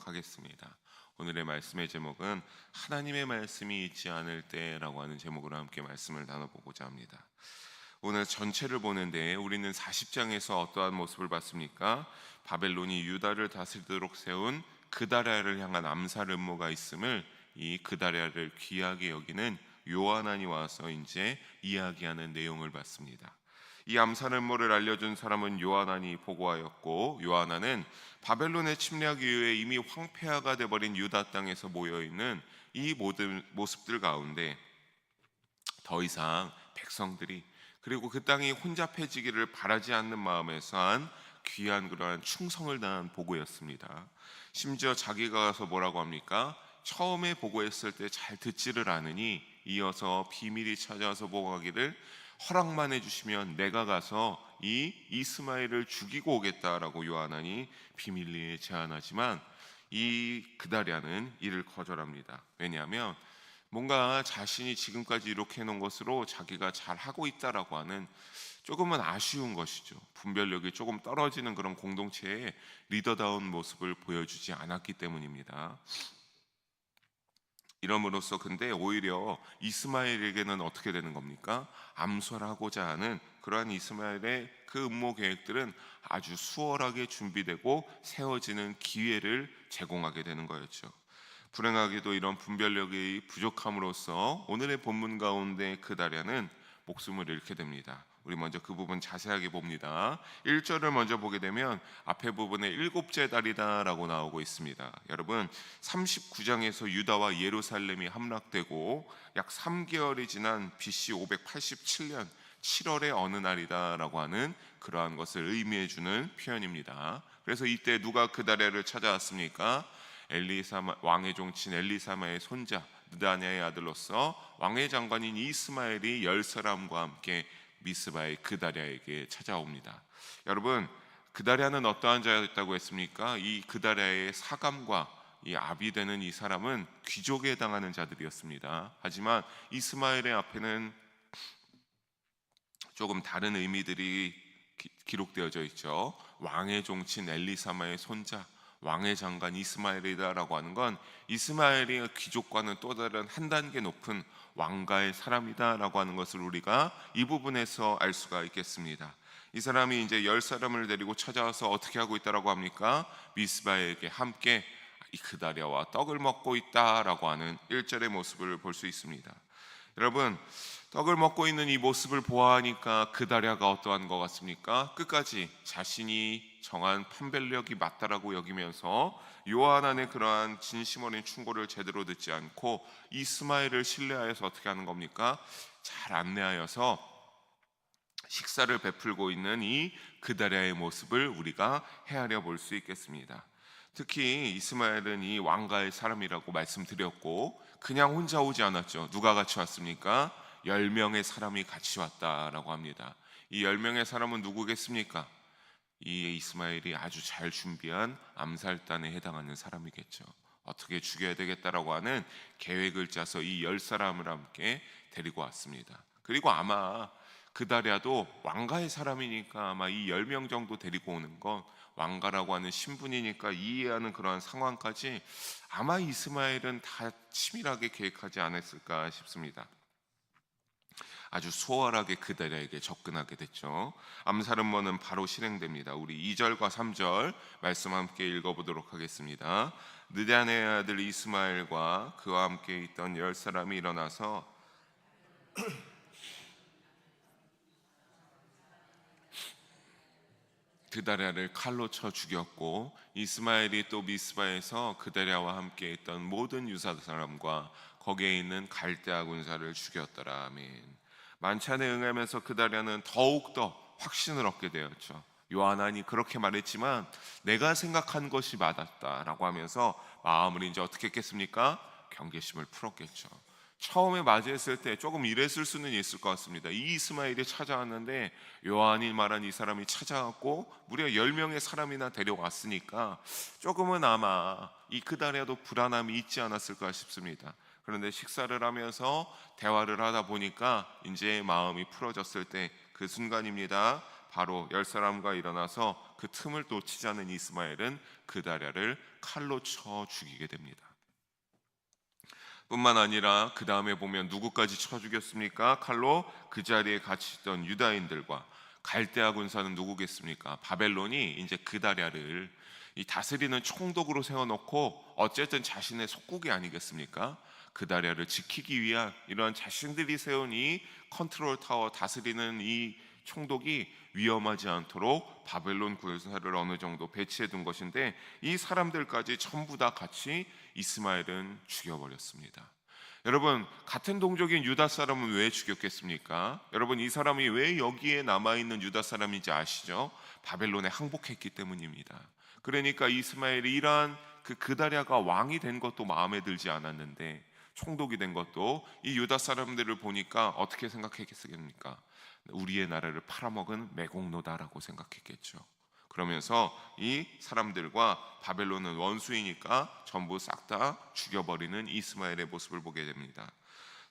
나눠보도록 하겠습니다. 오늘의 말씀의 제목은 하나님의 말씀이 있지 않을 때라고 하는 제목으로 함께 말씀을 나눠보고자 합니다. 오늘 전체를 보는데 우리는 40장에서 어떠한 모습을 봤습니까? 바벨론이 유다를 다스리도록 세운 그다랴를 향한 암살 음모가 있음을 이 그다랴를 귀하게 여기는 요하난이 와서 이제 이야기하는 내용을 봤습니다. 이 암살 음모를 알려준 사람은 요하난이 보고하였고, 요하난은 바벨론의 침략 이후에 이미 황폐화가 되어버린 유다 땅에서 모여있는 이 모든 모습들 가운데 더 이상 백성들이, 그리고 그 땅이 혼잡해지기를 바라지 않는 마음에서 한 귀한 그러한 충성을 다한 보고였습니다. 심지어 자기가 가서 뭐라고 합니까? 처음에 보고했을 때 잘 듣지를 않으니 이어서 비밀이 찾아와서 보고하기를 허락만 해주시면 내가 가서 이 이스마엘을 죽이고 오겠다라고 요하난이 비밀리에 제안하지만 이 그다랴는 이를 거절합니다. 왜냐하면 뭔가 자신이 지금까지 이렇게 해놓은 것으로 자기가 잘하고 있다라고 하는 조금은 아쉬운 것이죠. 분별력이 조금 떨어지는 그런 공동체의 리더다운 모습을 보여주지 않았기 때문입니다. 이럼으로써 근데 오히려 이스마엘에게는 어떻게 되는 겁니까? 암살하고자 하는 그러한 이스마엘의 그 음모 계획들은 아주 수월하게 준비되고 세워지는 기회를 제공하게 되는 거였죠. 불행하게도 이런 분별력이 부족함으로써 오늘의 본문 가운데 그다랴는 목숨을 잃게 됩니다. 우리 먼저 그 부분 자세하게 봅니다. 1절을 먼저 보게 되면 앞에 부분에 일곱째 달이다 라고 나오고 있습니다. 여러분, 39장에서 유다와 예루살렘이 함락되고 약 3개월이 지난 BC 587년 7월의 어느 날이다 라고 하는 그러한 것을 의미해 주는 표현입니다. 그래서 이때 누가 그다랴를 찾아왔습니까? 엘리사마, 왕의 종친 엘리사마의 손자 느다냐의 아들로서 왕의 장관인 이스마엘이 10사람과 함께 미스바의 그다랴에게 찾아옵니다. 여러분, 그다랴는 어떠한 자였다고 했습니까? 이 그다랴의 사감과 이 압이 되는 이 사람은 귀족에 해당하는 자들이었습니다. 하지만 이스마엘의 앞에는 조금 다른 의미들이 기록되어져 있죠. 왕의 종친 엘리사마의 손자, 왕의 장관 이스마엘이다라고 하는 건 이스마엘이 귀족과는 또 다른 한 단계 높은 왕가의 사람이다라고 하는 것을 우리가 이 부분에서 알 수가 있겠습니다. 이 사람이 이제 10사람을 데리고 찾아와서 어떻게 하고 있다라고 합니까? 미스바에게 함께 이 그다랴와 떡을 먹고 있다라고 하는 1절의 모습을 볼 수 있습니다. 여러분, 떡을 먹고 있는 이 모습을 보아하니까 그다랴가 어떠한 것 같습니까? 끝까지 자신이 정한 판별력이 맞다라고 여기면서 요하난의 그러한 진심 어린 충고를 제대로 듣지 않고 이스마엘을 신뢰하여서 어떻게 하는 겁니까? 잘 안내하여서 식사를 베풀고 있는 이 그다랴의 모습을 우리가 헤아려 볼 수 있겠습니다. 특히 이스마엘은 이 왕가의 사람이라고 말씀드렸고 그냥 혼자 오지 않았죠. 누가 같이 왔습니까? 10명의 사람이 같이 왔다라고 합니다. 이 10명의 사람은 누구겠습니까? 이 이스마엘이 아주 잘 준비한 암살단에 해당하는 사람이겠죠. 어떻게 죽여야 되겠다라고 하는 계획을 짜서 이 10사람을 함께 데리고 왔습니다. 그리고 아마 그다랴도 왕가의 사람이니까 아마 이 10명 정도 데리고 오는 건 왕가라고 하는 신분이니까 이해하는 그러한 상황까지 아마 이스마엘은 다 치밀하게 계획하지 않았을까 싶습니다. 아주 수월하게 그다랴에게 접근하게 됐죠. 암살 음모는 바로 실행됩니다. 우리 2절과 3절 말씀 함께 읽어보도록 하겠습니다. 느다냐의 아들 이스마엘과 그와 함께 있던 10사람이 일어나서 그다랴를 칼로 쳐 죽였고 이스마엘이 또 미스바에서 그다랴와 함께 있던 모든 유다 사람과 거기에 있는 갈대아 군사를 죽였더라. 아멘. 만찬에 응하면서 그다랴는 더욱더 확신을 얻게 되었죠. 요하난이 그렇게 말했지만 내가 생각한 것이 맞았다라고 하면서 마음을 이제 어떻게 했겠습니까? 경계심을 풀었겠죠. 처음에 맞이했을 때 조금 이랬을 수는 있을 것 같습니다. 이 이스마엘이 찾아왔는데 요한이 말한 이 사람이 찾아왔고 무려 10명의 사람이나 데려왔으니까 조금은 아마 이 그다랴도 불안함이 있지 않았을까 싶습니다. 그런데 식사를 하면서 대화를 하다 보니까 이제 마음이 풀어졌을 때 그 순간입니다. 바로 10사람과 일어나서 그 틈을 놓치지 않은 이스마엘은 그다랴를 칼로 쳐 죽이게 됩니다. 뿐만 아니라 그 다음에 보면 누구까지 쳐 죽였습니까? 칼로 그 자리에 같이 있던 유다인들과 갈대아 군사는 누구겠습니까? 바벨론이 이제 그다랴를 이 다스리는 총독으로 세워놓고 어쨌든 자신의 속국이 아니겠습니까? 그다랴를 지키기 위한 이러한 자신들이 세운 이 컨트롤 타워 다스리는 이 총독이 위험하지 않도록 바벨론 군사를 어느 정도 배치해 둔 것인데, 이 사람들까지 전부 다 같이 이스마엘은 죽여버렸습니다. 여러분, 같은 동족인 유다 사람은 왜 죽였겠습니까? 여러분, 이 사람이 왜 여기에 남아있는 유다 사람인지 아시죠? 바벨론에 항복했기 때문입니다. 그러니까 이스마엘이 이러한 그다랴가 왕이 된 것도 마음에 들지 않았는데, 총독이 된 것도 이 유다 사람들을 보니까 어떻게 생각했겠습니까? 우리의 나라를 팔아먹은 매국노다라고 생각했겠죠. 그러면서 이 사람들과 바벨론은 원수이니까 전부 싹 다 죽여버리는 이스마엘의 모습을 보게 됩니다.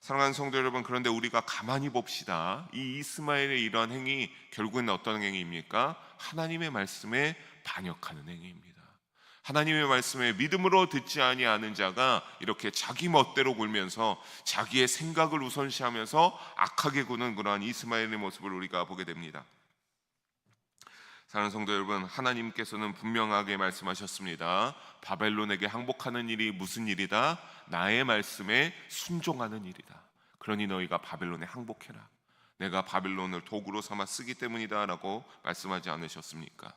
사랑하는 성도 여러분, 그런데 우리가 가만히 봅시다. 이 이스마엘의 이러한 행위, 결국은 어떤 행위입니까? 하나님의 말씀에 반역하는 행위입니다. 하나님의 말씀에 믿음으로 듣지 아니하는 자가 이렇게 자기 멋대로 굴면서 자기의 생각을 우선시하면서 악하게 구는 그러한 이스마엘의 모습을 우리가 보게 됩니다. 사랑하는 성도 여러분, 하나님께서는 분명하게 말씀하셨습니다. 바벨론에게 항복하는 일이 무슨 일이다? 나의 말씀에 순종하는 일이다. 그러니 너희가 바벨론에 항복해라. 내가 바벨론을 도구로 삼아 쓰기 때문이다 라고 말씀하지 않으셨습니까?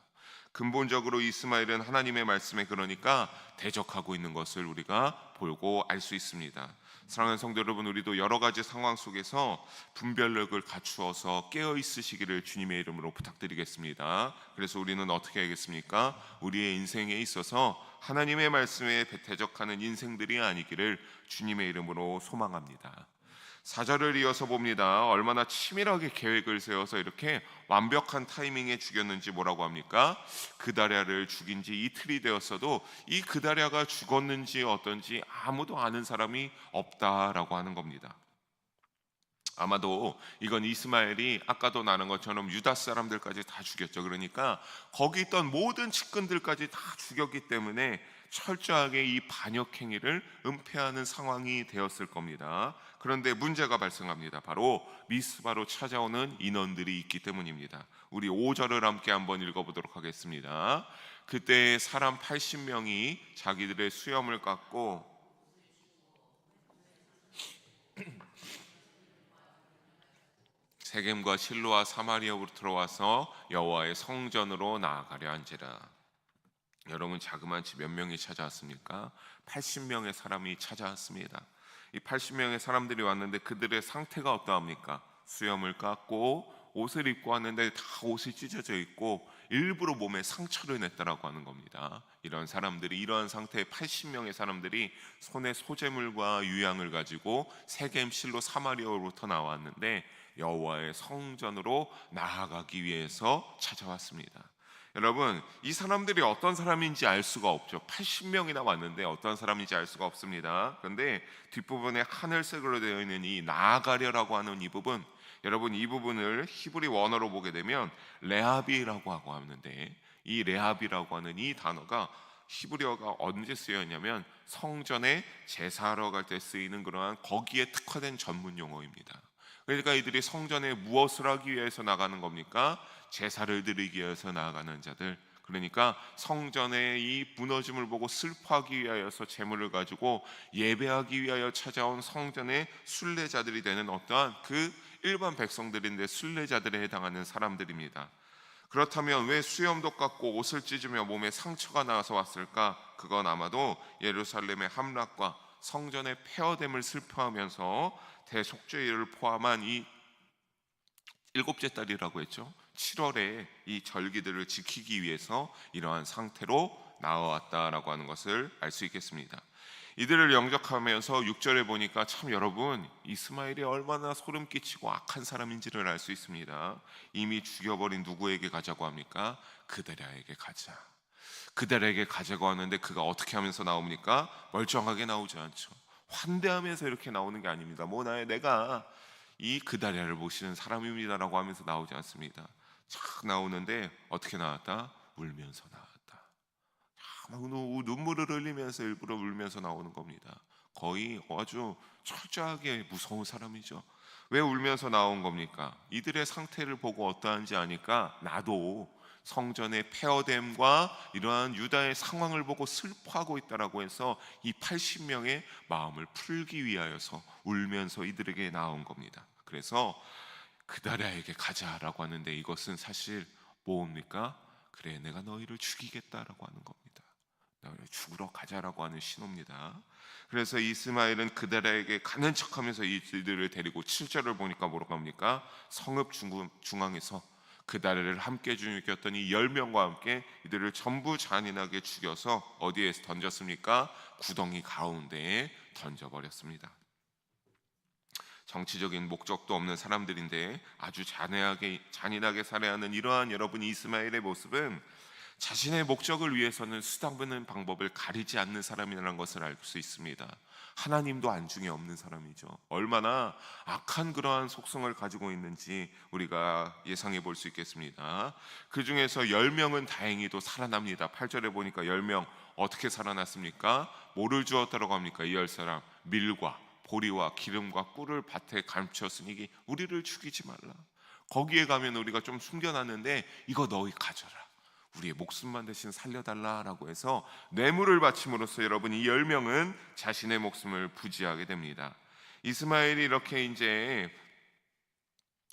근본적으로 이스마엘은 하나님의 말씀에 그러니까 대적하고 있는 것을 우리가 보고 알 수 있습니다. 사랑하는 성도 여러분, 우리도 여러 가지 상황 속에서 분별력을 갖추어서 깨어 있으시기를 주님의 이름으로 부탁드리겠습니다. 그래서 우리는 어떻게 하겠습니까? 우리의 인생에 있어서 하나님의 말씀에 대적하는 인생들이 아니기를 주님의 이름으로 소망합니다. 4절을 이어서 봅니다. 얼마나 치밀하게 계획을 세워서 이렇게 완벽한 타이밍에 죽였는지 뭐라고 합니까? 그다랴를 죽인 지 이틀이 되었어도 이 그다랴가 죽었는지 어떤지 아무도 아는 사람이 없다라고 하는 겁니다. 아마도 이건 이스마엘이 아까도 나눈 것처럼 유다 사람들까지 다 죽였죠. 그러니까 거기 있던 모든 측근들까지 다 죽였기 때문에 철저하게 이 반역 행위를 은폐하는 상황이 되었을 겁니다. 그런데 문제가 발생합니다. 바로 미스바로 찾아오는 인원들이 있기 때문입니다. 우리 5절을 함께 한번 읽어보도록 하겠습니다. 그때 사람 80명이 자기들의 수염을 깎고 세겜과 실로와 사마리아로 들어와서 여호와의 성전으로 나아가려 한지라. 여러분, 자그마치 몇 명이 찾아왔습니까? 80명의 사람이 찾아왔습니다. 이 80명의 사람들이 왔는데 그들의 상태가 어떠합니까? 수염을 깎고 옷을 입고 왔는데 다 옷이 찢어져 있고 일부러 몸에 상처를 냈다라고 하는 겁니다. 이런 사람들이, 이러한 상태의 80명의 사람들이 손에 소재물과 유향을 가지고 세겜, 실로, 사마리아로부터 나왔는데 여호와의 성전으로 나아가기 위해서 찾아왔습니다. 여러분, 이 사람들이 어떤 사람인지 알 수가 없죠. 80명이나 왔는데 어떤 사람인지 알 수가 없습니다. 그런데 뒷부분에 하늘색으로 되어 있는 이 나아가려라고 하는 이 부분, 여러분, 이 부분을 히브리 원어로 보게 되면 레합이라고 하고 하는데, 이 레합이라고 하는 이 단어가 히브리어가 언제 쓰였냐면 성전에 제사하러 갈 때 쓰이는 그러한 거기에 특화된 전문 용어입니다. 그러니까 이들이 성전에 무엇을 하기 위해서 나가는 겁니까? 제사를 드리기 위해서 나아가는 자들, 그러니까 성전의 이 무너짐을 보고 슬퍼하기 위하여서 제물을 가지고 예배하기 위하여 찾아온 성전의 순례자들이 되는 어떠한 그 일반 백성들인데 순례자들에 해당하는 사람들입니다. 그렇다면 왜 수염도 깎고 옷을 찢으며 몸에 상처가 나서 왔을까? 그건 아마도 예루살렘의 함락과 성전의 폐허됨을 슬퍼하면서 대속죄일을 포함한 이 일곱째 달이라고 했죠. 7월에 이 절기들을 지키기 위해서 이러한 상태로 나와왔다라고 하는 것을 알 수 있겠습니다. 이들을 영접하면서 6절에 보니까 참 여러분, 이스마엘이 얼마나 소름 끼치고 악한 사람인지를 알 수 있습니다. 이미 죽여버린 누구에게 가자고 합니까? 그다랴에게 가자. 그다랴에게 가자고 하는데 그가 어떻게 하면서 나옵니까? 멀쩡하게 나오지 않죠. 환대하면서 이렇게 나오는 게 아닙니다. 내가 이 그다랴를 모시는 사람입니다라고 하면서 나오지 않습니다. 착 나오는데 어떻게 나왔다? 울면서 나왔다. 막 눈물을 흘리면서 일부러 울면서 나오는 겁니다. 거의 아주 철저하게 무서운 사람이죠. 왜 울면서 나온 겁니까? 이들의 상태를 보고 어떠한지 아니까 나도 성전의 폐허됨과 이러한 유다의 상황을 보고 슬퍼하고 있다라고 해서 이 80명의 마음을 풀기 위하여서 울면서 이들에게 나온 겁니다. 그래서 그다랴에게 가자라고 하는데 이것은 사실 뭡니까? 그래, 내가 너희를 죽이겠다라고 하는 겁니다. 너희를 죽으러 가자라고 하는 신호입니다. 그래서 이스마엘은 그다랴에게 가는 척하면서 이들을 데리고 7절을 보니까 뭐라고 합니까? 성읍 중앙에서 그다랴를 함께 죽였던 이 10명과 함께 이들을 전부 잔인하게 죽여서 어디에 던졌습니까? 구덩이 가운데에 던져버렸습니다. 정치적인 목적도 없는 사람들인데 아주 잔인하게 살아야 하는 이러한 여러분 이스마엘의 모습은 자신의 목적을 위해서는 수단부는 방법을 가리지 않는 사람이라는 것을 알 수 있습니다. 하나님도 안중에 없는 사람이죠. 얼마나 악한 그러한 속성을 가지고 있는지 우리가 예상해 볼 수 있겠습니다. 그 중에서 10명은 다행히도 살아납니다. 8절에 보니까 10명 어떻게 살아났습니까? 뭐를 주었다고 합니까? 이 10사람 밀과 보리와 기름과 꿀을 밭에 감추었으니 우리를 죽이지 말라. 거기에 가면 우리가 좀 숨겨놨는데 이거 너희 가져라. 우리의 목숨만 대신 살려달라라고 해서 뇌물을 바침으로써 여러분 이 10명은 자신의 목숨을 부지하게 됩니다. 이스마엘이 이렇게 이제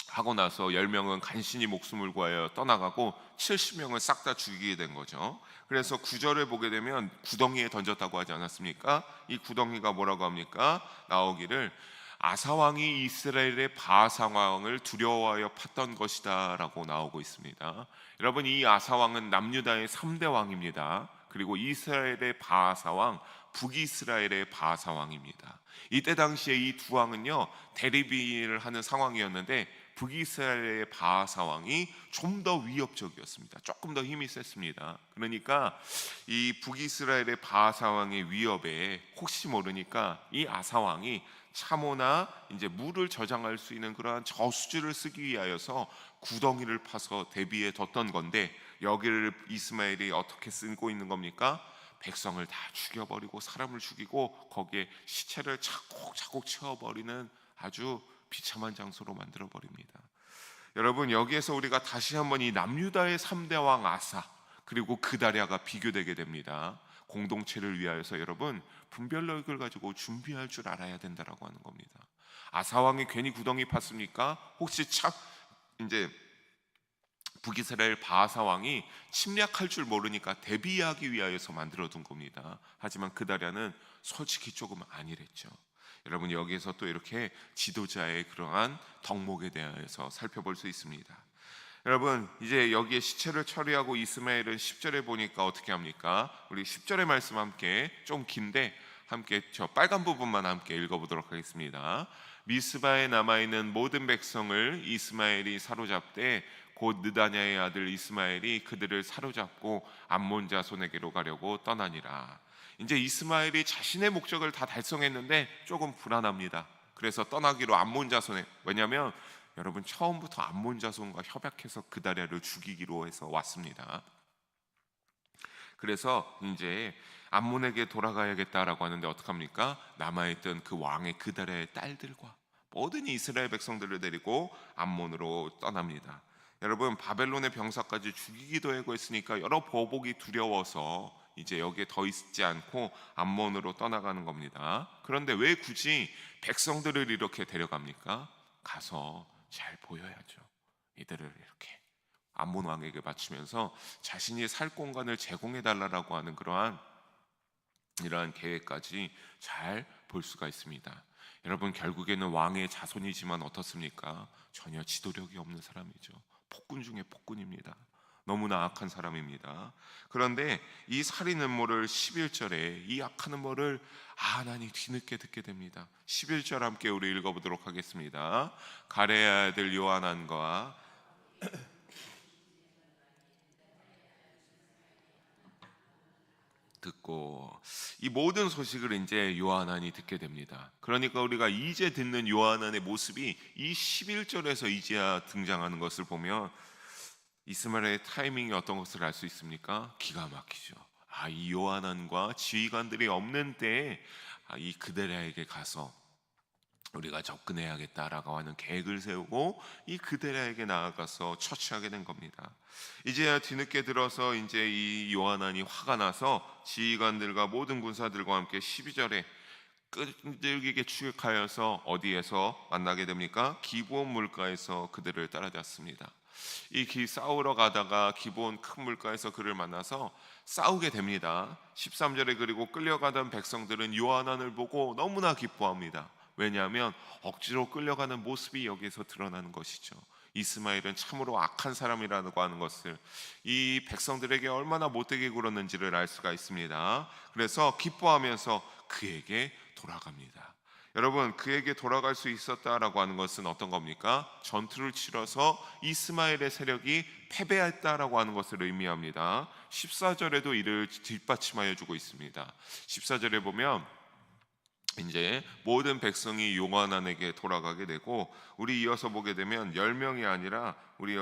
하고 나서 10명은 간신히 목숨을 구하여 떠나가고 70명을 싹 다 죽이게 된 거죠. 그래서 9절을 보게 되면 구덩이에 던졌다고 하지 않았습니까? 이 구덩이가 뭐라고 합니까? 나오기를 아사 왕이 이스라엘의 바하사 왕을 두려워하여 팠던 것이다 라고 나오고 있습니다. 여러분 이 아사 왕은 남유다의 3대 왕입니다. 그리고 이스라엘의 바하사 왕, 북이스라엘의 바하사 왕입니다. 이때 당시에 이 두 왕은요 대립을 하는 상황이었는데 북이스라엘의 바하사 왕이 좀 더 위협적이었습니다. 조금 더 힘이 셌습니다. 그러니까 이 북이스라엘의 바하사 왕의 위협에 혹시 모르니까 이 아사 왕이 참호나 이제 물을 저장할 수 있는 그러한 저수지를 쓰기 위하여서 구덩이를 파서 대비해 뒀던 건데 여기를 이스마엘이 어떻게 쓰고 있는 겁니까? 백성을 다 죽여버리고 사람을 죽이고 거기에 시체를 차곡차곡 채워버리는 아주 비참한 장소로 만들어버립니다. 여러분 여기에서 우리가 다시 한번 이 남유다의 3대 왕 아사 그리고 그다랴가 비교되게 됩니다. 공동체를 위하여서 여러분 분별력을 가지고 준비할 줄 알아야 된다라고 하는 겁니다. 아사 왕이 괜히 구덩이 팠습니까? 혹시 참 이제 북이스라엘 바하사 왕이 침략할 줄 모르니까 대비하기 위하여서 만들어둔 겁니다. 하지만 그다랴는 솔직히 조금 아니랬죠. 여러분 여기에서 또 이렇게 지도자의 그러한 덕목에 대해서 살펴볼 수 있습니다. 여러분 이제 여기에 시체를 처리하고 이스마엘은 10절에 보니까 어떻게 합니까? 우리 10절의 말씀 함께 좀 긴데 함께 저 빨간 부분만 함께 읽어보도록 하겠습니다. 미스바에 남아있는 모든 백성을 이스마엘이 사로잡되 곧 느다냐의 아들 이스마엘이 그들을 사로잡고 암몬 자손에게로 가려고 떠나니라. 이제 이스마엘이 자신의 목적을 다 달성했는데 조금 불안합니다. 그래서 떠나기로 암몬 자손에, 왜냐하면 여러분 처음부터 암몬 자손과 협약해서 그다랴를 죽이기로 해서 왔습니다. 그래서 이제 암몬에게 돌아가야겠다라고 하는데 어떡합니까? 남아있던 그 왕의 그다랴의 딸들과 모든 이스라엘 백성들을 데리고 암몬으로 떠납니다. 여러분 바벨론의 병사까지 죽이기도 하고 했으니까 여러 보복이 두려워서 이제 여기에 더 있지 않고 암몬으로 떠나가는 겁니다. 그런데 왜 굳이 백성들을 이렇게 데려갑니까? 가서 잘 보여야죠. 이들을 이렇게 암몬 왕에게 바치면서 자신이 살 공간을 제공해 달라고 하는 그러한 이러한 계획까지 잘 볼 수가 있습니다. 여러분 결국에는 왕의 자손이지만 어떻습니까? 전혀 지도력이 없는 사람이죠. 폭군 중에 폭군입니다. 너무나 악한 사람입니다. 그런데 이 살인 음모를 11절에 이 악한 음모를 아하난이 뒤늦게 듣게 됩니다. 11절 함께 우리 읽어보도록 하겠습니다. 가레의 아들 요하난과 듣고 이 모든 소식을 이제 요하난이 듣게 됩니다. 그러니까 우리가 이제 듣는 요하난의 모습이 이 11절에서 이제야 등장하는 것을 보면 이스마엘의 타이밍이 어떤 것을 알 수 있습니까? 기가 막히죠. 이 요하난과 지휘관들이 없는 때에 이 그데랴에게 가서 우리가 접근해야겠다라고 하는 계획을 세우고 이 그데랴에게 나아가서 처치하게 된 겁니다. 이제야 뒤늦게 들어서 이제 이 요하난이 화가 나서 지휘관들과 모든 군사들과 함께 12절에 끈질기게 추격하여서 어디에서 만나게 됩니까? 기브온 물가에서 그들을 따라잡습니다. 싸우러 가다가 기브온 큰 물가에서 그를 만나서 싸우게 됩니다. 13절에 그리고 끌려가던 백성들은 요하난을 보고 너무나 기뻐합니다. 왜냐하면 억지로 끌려가는 모습이 여기에서 드러나는 것이죠. 이스마엘은 참으로 악한 사람이라고 하는 것을 이 백성들에게 얼마나 못되게 굴었는지를 알 수가 있습니다. 그래서 기뻐하면서 그에게 돌아갑니다. 여러분, 그에게 돌아갈 수 있었다라고 하는 것은 어떤 겁니까? 전투를 치러서 이스마엘의 세력이 패배했다라고 하는 것을 의미합니다. 14절에도 이를 뒷받침하여 주고 있습니다. 14절에 보면 이제 모든 백성이 요하난에게 돌아가게 되고, 우리 이어서 보게 되면 10명이 아니라 우리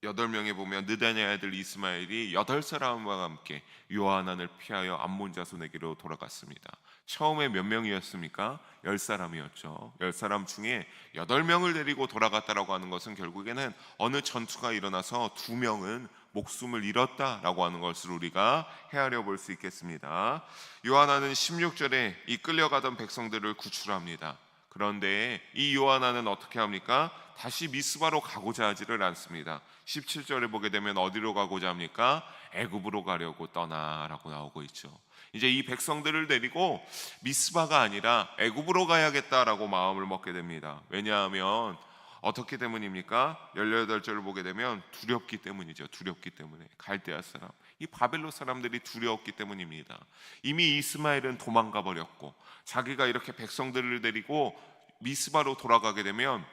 8명에 보면 느다냐 아들 이스마엘이 8사람과 함께 요하난을 피하여 암몬 자손에게로 돌아갔습니다. 처음에 몇 명이었습니까? 10사람이었죠. 10사람 중에 8명을 데리고 돌아갔다라고 하는 것은 결국에는 어느 전투가 일어나서 2명은 목숨을 잃었다라고 하는 것을 우리가 헤아려 볼 수 있겠습니다. 요하난은 16절에 이 끌려가던 백성들을 구출합니다. 그런데 이 요하난은 어떻게 합니까? 다시 미스바로 가고자 하지를 않습니다. 17절에 보게 되면 어디로 가고자 합니까? 애굽으로 가려고 떠나라고 나오고 있죠. 이제 이 백성들을 데리고 미스바가 아니라 애굽으로 가야겠다라고 마음을 먹게 됩니다. 왜냐하면 어떻게 때문입니까? 18절을 보게 되면 두렵기 때문이죠. 두렵기 때문에. 갈대아 사람, 이 바벨론 사람들이 두려웠기 때문입니다. 이미 이스마엘은 도망가 버렸고 자기가 이렇게 백성들을 데리고 미스바로 돌아가게 되면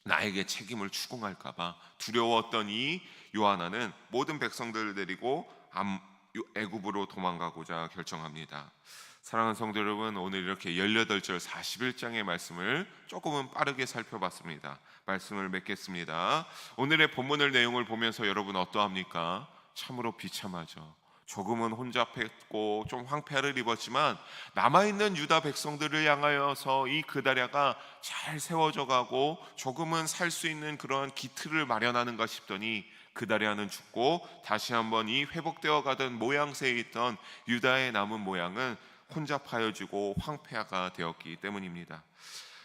나에게 책임을 추궁할까 봐 두려웠던 이 요하나는 모든 백성들을 데리고 애굽으로 도망가고자 결정합니다. 사랑하는 성도 여러분, 오늘 이렇게 18절 41장의 말씀을 조금은 빠르게 살펴봤습니다. 말씀을 맺겠습니다. 오늘의 본문의 내용을 보면서 여러분 어떠합니까? 참으로 비참하죠. 조금은 혼잡했고 좀 황폐를 입었지만 남아있는 유다 백성들을 향하여서 이 그다랴가 잘 세워져 가고 조금은 살 수 있는 그런 기틀을 마련하는가 싶더니 그다랴는 죽고 다시 한번 이 회복되어 가던 모양새에 있던 유다의 남은 모양은 혼잡하여지고 황폐화가 되었기 때문입니다.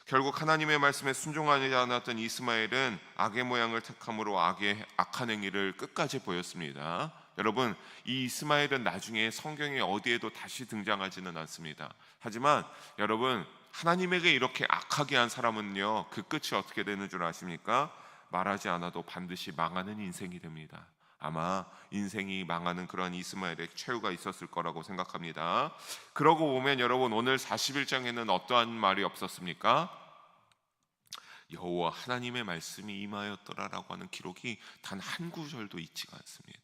결국 하나님의 말씀에 순종하지 않았던 이스마엘은 악의 모양을 택함으로 악한 행위를 끝까지 보였습니다. 여러분, 이 이스마엘은 나중에 성경에 어디에도 다시 등장하지는 않습니다. 하지만 여러분, 하나님에게 이렇게 악하게 한 사람은요, 그 끝이 어떻게 되는 줄 아십니까? 말하지 않아도 반드시 망하는 인생이 됩니다. 아마 인생이 망하는 그런 이스마엘의 최후가 있었을 거라고 생각합니다. 그러고 보면 여러분, 오늘 41장에는 어떠한 말이 없었습니까? 여호와 하나님의 말씀이 임하였더라라고 하는 기록이 단 한 구절도 있지가 않습니다.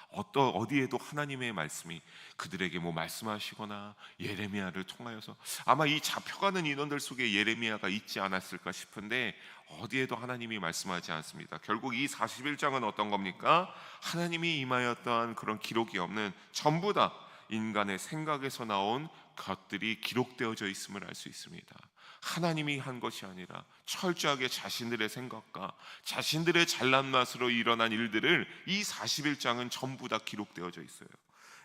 어디에도 하나님의 말씀이 그들에게 말씀하시거나 예레미야를 통하여서, 아마 이 잡혀가는 인원들 속에 예레미야가 있지 않았을까 싶은데 어디에도 하나님이 말씀하지 않습니다. 결국 이 41장은 어떤 겁니까? 하나님이 임하였던 그런 기록이 없는, 전부 다 인간의 생각에서 나온 것들이 기록되어져 있음을 알 수 있습니다. 하나님이 한 것이 아니라 철저하게 자신들의 생각과 자신들의 잘난 맛으로 일어난 일들을 이 41장은 전부 다 기록되어져 있어요.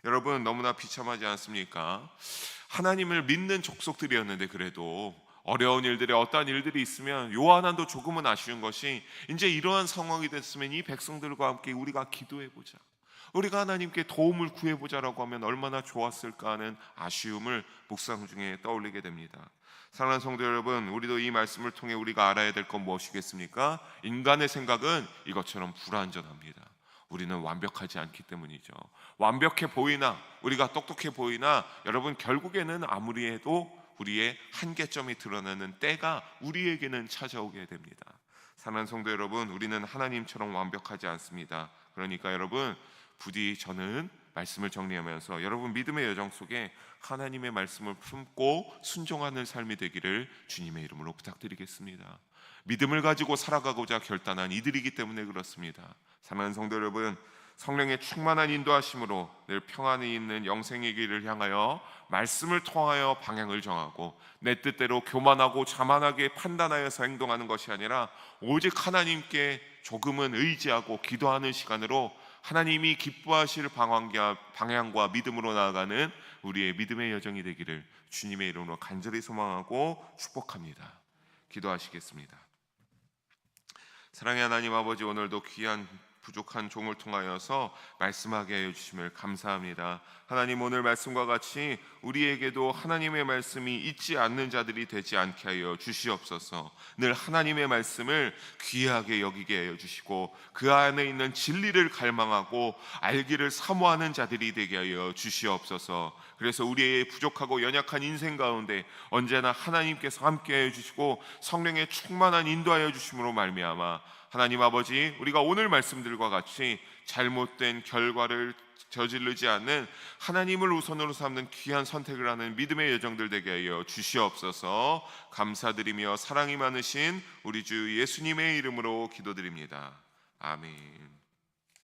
여러분, 너무나 비참하지 않습니까? 하나님을 믿는 족속들이었는데 그래도 어려운 일들에 어떠한 일들이 있으면 요한도 조금은 아쉬운 것이, 이제 이러한 상황이 됐으면 이 백성들과 함께 우리가 기도해보자, 우리가 하나님께 도움을 구해보자라고 하면 얼마나 좋았을까 하는 아쉬움을 묵상 중에 떠올리게 됩니다. 사랑하는 성도 여러분, 우리도 이 말씀을 통해 우리가 알아야 될 건 무엇이겠습니까? 인간의 생각은 이것처럼 불완전합니다. 우리는 완벽하지 않기 때문이죠. 완벽해 보이나, 우리가 똑똑해 보이나 여러분, 결국에는 아무리 해도 우리의 한계점이 드러나는 때가 우리에게는 찾아오게 됩니다. 사랑하는 성도 여러분, 우리는 하나님처럼 완벽하지 않습니다. 그러니까 여러분, 부디 저는 말씀을 정리하면서 여러분 믿음의 여정 속에 하나님의 말씀을 품고 순종하는 삶이 되기를 주님의 이름으로 부탁드리겠습니다. 믿음을 가지고 살아가고자 결단한 이들이기 때문에 그렇습니다. 사랑하는 성도 여러분, 성령의 충만한 인도하심으로 늘 평안이 있는 영생의 길을 향하여 말씀을 통하여 방향을 정하고 내 뜻대로 교만하고 자만하게 판단하여서 행동하는 것이 아니라 오직 하나님께 조금은 의지하고 기도하는 시간으로 하나님이 기뻐하실 방향과 믿음으로 나아가는 우리의 믿음의 여정이 되기를 주님의 이름으로 간절히 소망하고 축복합니다. 기도하시겠습니다. 사랑의 하나님 아버지, 오늘도 귀한 부족한 종을 통하여서 말씀하게 하여 주심을 감사합니다. 하나님, 오늘 말씀과 같이 우리에게도 하나님의 말씀이 잊지 않는 자들이 되지 않게 하여 주시옵소서. 늘 하나님의 말씀을 귀하게 여기게 하여 주시고 그 안에 있는 진리를 갈망하고 알기를 사모하는 자들이 되게 하여 주시옵소서. 그래서 우리의 부족하고 연약한 인생 가운데 언제나 하나님께서 함께 하여 주시고 성령의 충만한 인도하여 주심으로 말미암아 하나님 아버지, 우리가 오늘 말씀들과 같이 잘못된 결과를 저지르지 않는 하나님을 우선으로 삼는 귀한 선택을 하는 믿음의 여정들 되게 하여 주시옵소서. 감사드리며 사랑이 많으신 우리 주 예수님의 이름으로 기도드립니다. 아멘.